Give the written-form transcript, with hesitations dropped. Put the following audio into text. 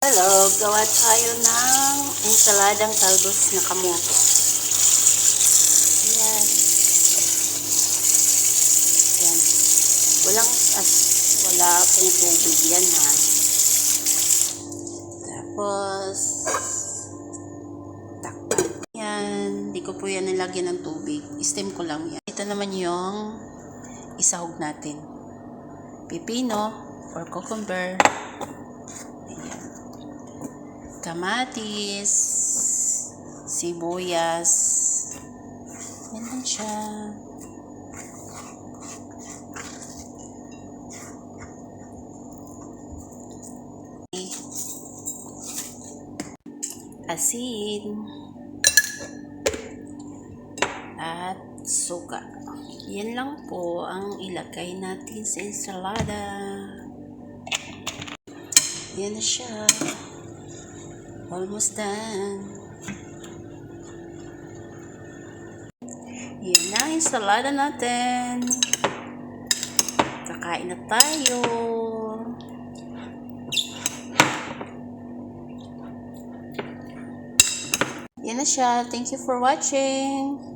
Hello, gawa tayo ng ensaladang talbos na kamote. Ayan. Ayan. Wala pong tubig yan ha. Tapos, takpan. Yan. Hindi ko po yan nilagyan ng tubig. Steam ko lang yan. Ito naman yung isahog natin. Pipino or cucumber. Kamatis, sibuyas, yan lang siya. Asin at suka. Yan lang po ang ilagay natin sa ensalada. Yan na siya. Almost done. Yan na ang ensalada natin. Kakain na tayo. Yan na siya. Thank you for watching.